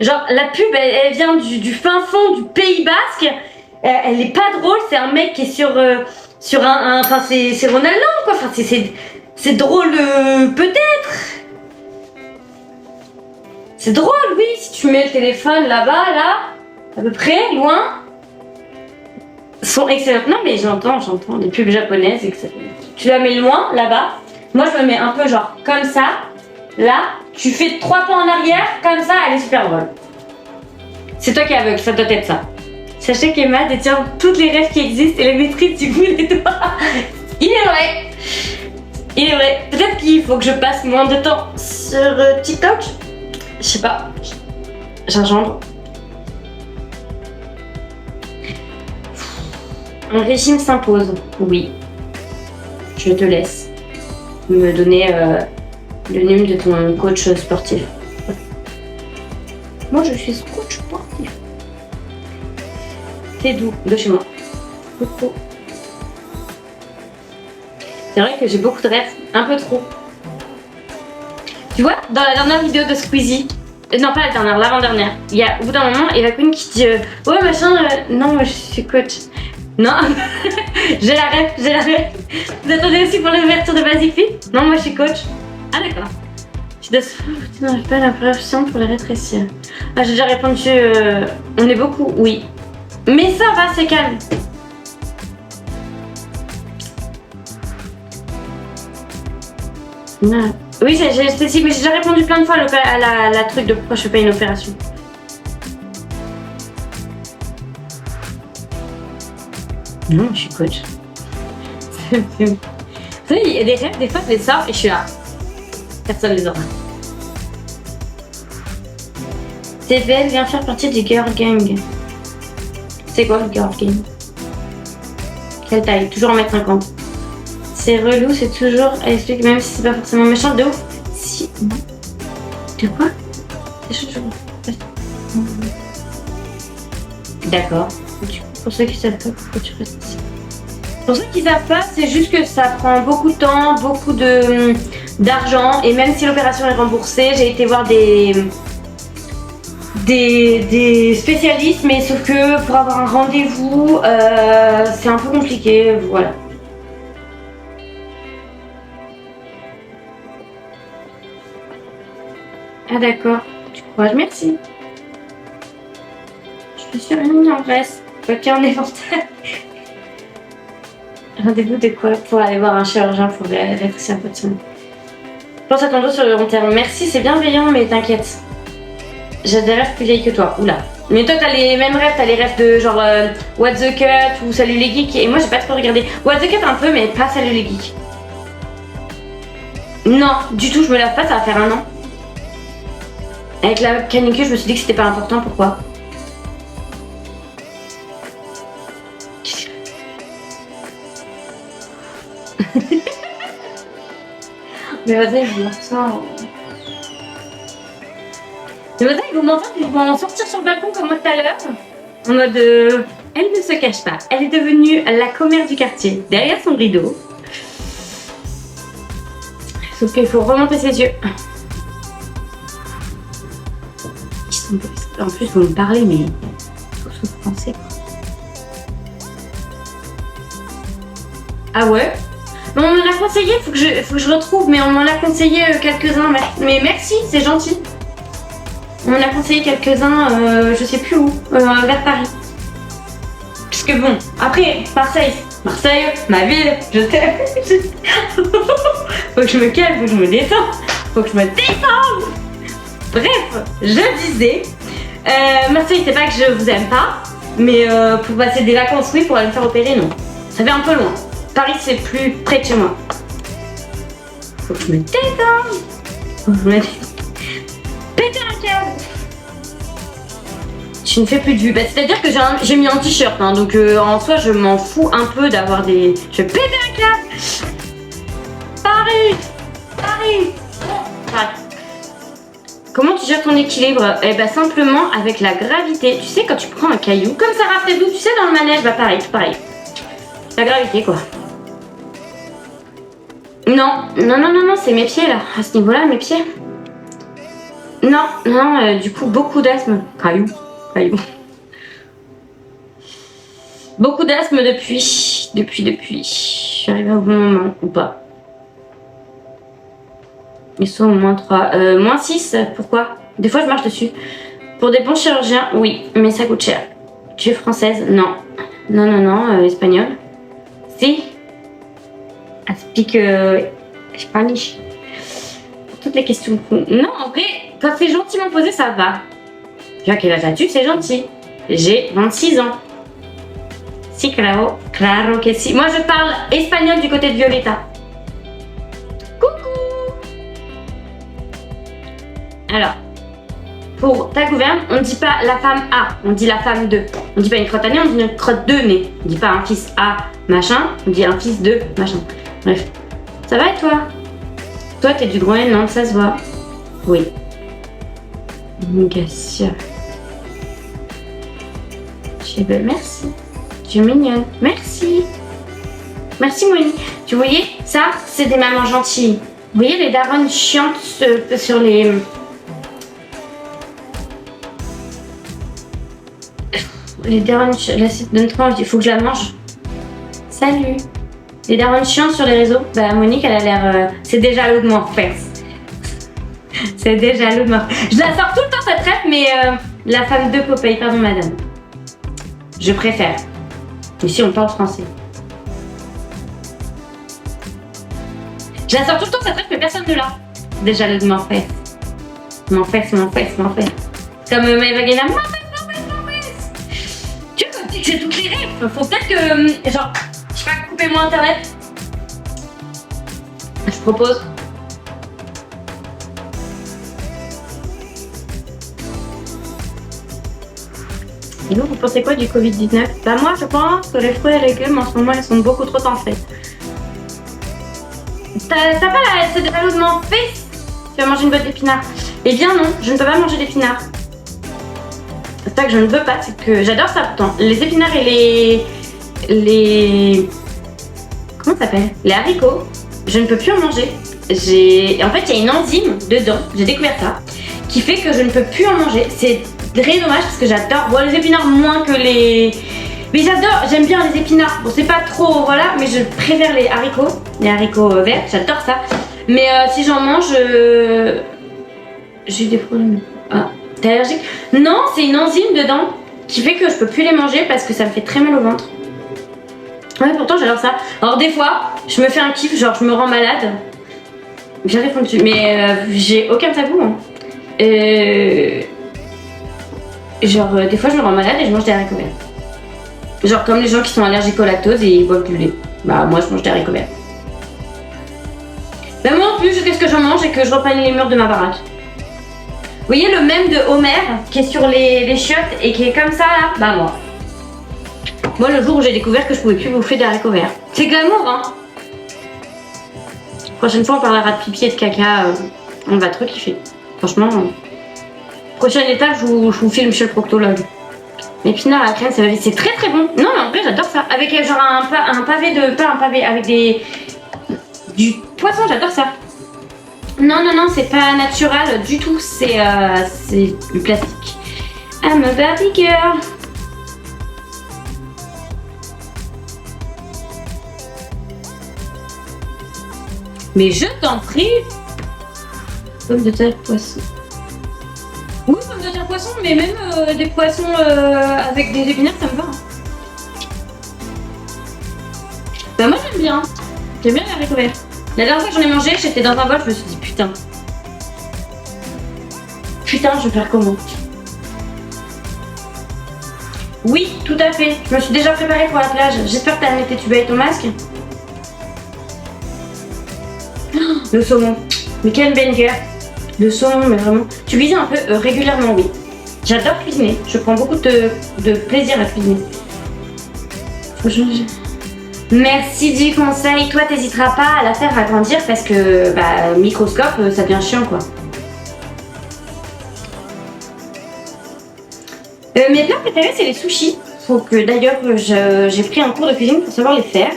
Genre, la pub, elle vient du fin fond du Pays Basque. Elle est pas drôle, c'est un mec qui est sur enfin, c'est Ronald Lang, quoi. Enfin, c'est drôle, peut-être. C'est drôle, oui, si tu mets le téléphone là-bas, là, à peu près, loin. Sont excellentes. Non, mais j'entends, les pubs japonaises, etc. Tu la mets loin, là-bas. Moi, je me mets un peu genre comme ça. Là, tu fais 3 pas en arrière, comme ça, elle est super drôle. C'est toi qui es aveugle, ça doit être ça. Sachez qu'Emma détient toutes les rêves qui existent et les maîtrise du bout des doigts. Il est vrai. Il est vrai. Peut-être qu'il faut que je passe moins de temps sur TikTok. Je sais pas. J'engendre. Un régime s'impose. Oui. Je te laisse me donner le nom de ton coach sportif. Moi, je suis coach sportif. C'est doux, de chez moi. Coucou. C'est vrai que j'ai beaucoup de rêves, un peu trop. Tu vois, dans la dernière vidéo de Squeezie, non pas la dernière, l'avant-dernière, il y a au bout d'un moment Eva Queen qui dit ouais machin, non moi je suis coach. Non, j'ai la rêve. Vous attendez aussi pour l'ouverture de Basic Fit? Non, moi je suis coach. Ah d'accord. Tu n'arrives pas l'impression pour les rétrécir. Ah j'ai déjà répondu, on est beaucoup, oui. Mais ça va, c'est calme. Non. Oui, mais j'ai déjà répondu plein de fois à la truc de pourquoi je fais pas une opération. Non, je suis coach. Vous savez, il y a des rêves, des fois, je les sors et je suis là. Personne les aura. TVL vient faire partie du Girl Gang. C'est quoi le Girl Gang? Quelle taille? Toujours 1m50. C'est relou, c'est toujours. Elle explique même si c'est pas forcément méchant. De ouf. Si. Non. De quoi? C'est chaud, d'accord. Pour ceux qui savent pas, pourquoi tu restes ici? Pour ceux qui savent pas, c'est juste que ça prend beaucoup de temps, beaucoup d'argent. Et même si l'opération est remboursée, j'ai été voir des spécialistes, mais sauf que pour avoir un rendez-vous, c'est un peu compliqué, voilà. Ah d'accord, du courage, merci. Je suis réunie en Grèce, quoiqu'un en éventail. Rendez-vous de quoi? Pour aller voir un chirurgien pour rétrécir un peu de son. Pense à ton dos sur le long terme. Merci, c'est bienveillant, mais t'inquiète. J'ai des rêves plus vieilles que toi. Oula. Mais toi, t'as les mêmes rêves, t'as les rêves de genre What the Cut ou Salut les Geeks. Et moi, j'ai pas trop regardé. What the Cut un peu, mais pas Salut les Geeks. Non, du tout, je me lave pas, ça va faire 1 an. Avec la canicule, je me suis dit que c'était pas important, pourquoi? Mais vas-y, je me ressens. Mais vas-y, ils vont m'entendre, ils vont sortir sur le balcon comme moi tout à l'heure. En mode. Elle ne se cache pas. Elle est devenue la commère du quartier. Derrière son rideau. Sauf qu'il faut remonter ses yeux. En plus, vous me parlez, mais. Faut se penser. Ah ouais? Mais on m'en a conseillé, faut que je retrouve, mais on m'en a conseillé quelques-uns. Mais merci, c'est gentil. On m'en a conseillé quelques-uns, je sais plus où, vers Paris. Parce que bon, après, Marseille, ma ville, je t'aime. Faut que je me calme, faut que je me détende, faut que je me détende. Bref, je disais, Marseille, c'est pas que je vous aime pas, mais pour passer des vacances, oui, pour aller me faire opérer, non. Ça fait un peu loin. Paris, c'est plus près de chez moi. Faut que je me détende. Faut que je me péter un câble. Tu ne fais plus de vues. Bah, c'est-à-dire que j'ai mis un t-shirt, hein, donc en soi, je m'en fous un peu d'avoir des. Je vais péter un câble. Paris. Comment tu gères ton équilibre? Eh bah simplement avec la gravité. Tu sais, quand tu prends un caillou, comme Sarah Fredo, tu sais, dans le manège, bah pareil, tout pareil. La gravité, quoi. Non, c'est mes pieds là. À ce niveau-là, mes pieds. Non, non, du coup, beaucoup d'asthme. Caillou. Beaucoup d'asthme depuis. Je suis arrivée au bon moment, ou pas. Ils sont au moins 3. Moins 6, pourquoi? Des fois, je marche dessus. Pour des bons chirurgiens, oui, mais ça coûte cher. Tu es française? Non. Non, espagnol. Si. I speak Spanish. Toutes les questions. Non, en vrai, quand c'est gentiment posé, ça va. Tu vois quel âge as-tu? C'est gentil. J'ai 26 ans. Si, claro que si. Moi, je parle espagnol du côté de Violetta. Coucou. Alors, pour ta gouverne, on ne dit pas la femme A, on dit la femme 2. On ne dit pas une crotte à nez, on dit une crotte de nez. On ne dit pas un fils A, machin, on dit un fils de machin. Bref. Ça va et toi? Toi, t'es du Groenland, ça se voit. Oui. Bien sûr. Je belle, merci. Tu es mignonne. Merci. Merci, Moni. Tu voyais, ça, c'est des mamans gentilles. Vous voyez les daronnes chiantes sur les... Les darons, l'assiette donne trop envie, il faut que je la mange. Salut. Les darons chiants sur les réseaux. Bah Monique, elle a l'air... c'est déjà l'eau de mon fesse. C'est déjà l'eau de mon... Je la sors tout le temps cette rêve, mais la femme de Popeye, pardon madame. Je préfère. Mais si on parle français. Je la sors tout le temps cette rêve, mais personne ne l'a. C'est déjà l'eau de mon fesse. Mon fesse. Comme Maëva Gaynor. J'ai toutes les rêves. Faut peut-être que, genre, je sais pas, coupez-moi internet. Je propose. Et vous pensez quoi du Covid-19? Bah moi, je pense que les fruits et légumes, en ce moment, ils sont beaucoup trop tensés. T'as pas la... C'est de l'eau de mon fils? Tu vas manger une botte d'épinards? Eh bien non, je ne peux pas manger d'épinards. C'est pas que je ne veux pas, c'est que j'adore ça pourtant. Les épinards et les... Comment ça s'appelle? Les haricots, je ne peux plus en manger. En fait, il y a une enzyme dedans, j'ai découvert ça, qui fait que je ne peux plus en manger. C'est très dommage parce que j'adore. Bon, les épinards moins que les... Mais j'adore, j'aime bien les épinards. Bon, c'est pas trop, voilà, mais je préfère les haricots verts, j'adore ça. Mais si j'en mange, j'ai des problèmes. Ah. T'es allergique? Non, c'est une enzyme dedans qui fait que je peux plus les manger parce que ça me fait très mal au ventre. Ouais, pourtant j'adore ça. Alors des fois, je me fais un kiff, genre je me rends malade. J'ai répondu, mais j'ai aucun tabou. Hein. Genre des fois je me rends malade et je mange des haricots verts. Genre comme les gens qui sont allergiques au lactose et ils boivent du lait. Bah moi je mange des haricots verts. Bah moi en plus, qu'est-ce que j'en mange et que je repeigne les murs de ma baraque. Vous voyez le mème de Homer qui est sur les chiottes et qui est comme ça là? Bah moi. Moi le jour où j'ai découvert que je pouvais plus bouffer des haricots verts. C'est glamour hein. Prochaine fois on parlera de pipi et de caca. On va trop kiffer. Franchement. Prochaine étape, je vous filme chez le proctologue. L'épinard à la crème, c'est très très bon. Non mais en vrai j'adore ça. Avec genre un pavé de... Pas un pavé, avec du poisson, j'adore ça. Non, c'est pas naturel du tout, c'est du plastique. I'm a Barbie girl. Mais je t'en prie. Pomme de terre, poisson. Oui, pomme de terre, poisson, mais même des poissons avec des épinards, ça me va. Bah moi j'aime bien. J'aime bien les haricots verts. La dernière fois que j'en ai mangé, j'étais dans un bol, je me suis dit putain. Putain, je vais faire comment? Oui, tout à fait. Je me suis déjà préparée pour la plage. J'espère que t'as mis tes tubes et ton masque. Oh, le saumon. Mais quel banger. Le saumon, mais vraiment. Tu cuisines un peu régulièrement, oui. J'adore cuisiner. Je prends beaucoup de plaisir à cuisiner. Merci du conseil. Toi, t'hésiteras pas à la faire agrandir parce que bah, microscope, ça devient chiant quoi. Mes plats préférés, c'est les sushis. Donc d'ailleurs, j'ai pris un cours de cuisine pour savoir les faire.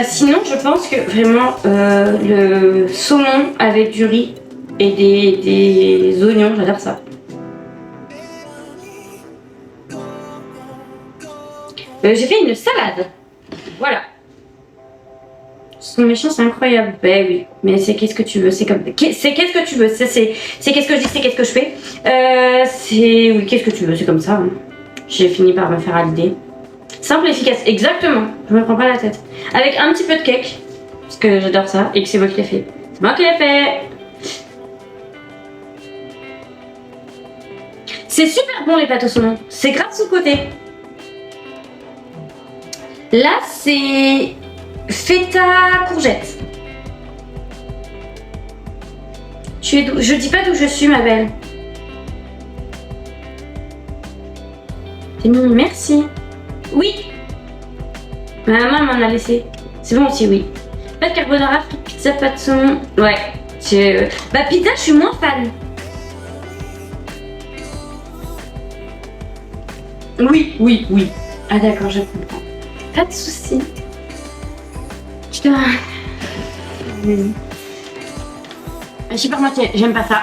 Sinon, je pense que vraiment le saumon avec du riz, et des oignons, j'adore ça. J'ai fait une salade. Voilà. Son méchant, c'est incroyable. Ben oui, mais c'est qu'est-ce que tu veux, c'est comme... C'est qu'est-ce que tu veux, c'est qu'est-ce que je dis, c'est qu'est-ce que je fais. C'est... Oui, qu'est-ce que tu veux, c'est comme ça. Hein. J'ai fini par me faire à l'idée. Simple et efficace, exactement. Je me prends pas la tête. Avec un petit peu de cake, parce que j'adore ça, et que c'est moi qui l'ai fait. C'est moi qui l'ai fait. C'est super bon les pâtes au saumon. C'est grave sous-côté. Là, c'est feta courgette. Tu es d'où? Je dis pas d'où je suis, ma belle. C'est mignon, merci. Oui. Ma maman m'en a laissé. C'est bon aussi, oui. Pâte carbonara, frites, pizza, pâte saumon. Ouais. Bah pizza, je suis moins fan. Oui, oui, oui. Ah d'accord, je comprends. Pas de soucis. Putain. Je sais pas moi, j'aime pas ça.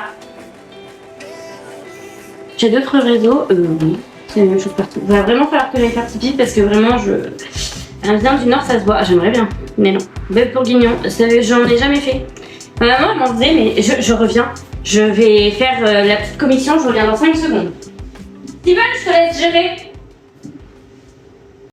J'ai d'autres réseaux. Oui. C'est la même chose partout. Il va vraiment falloir que j'aille faire pipi parce que vraiment un vient du Nord, ça se voit. J'aimerais bien. Mais non. Bœuf bourguignon, j'en ai jamais fait. Ma maman elle m'en faisait, mais je reviens. Je vais faire la petite commission, je reviens dans 5 secondes. Steven, je te laisse gérer.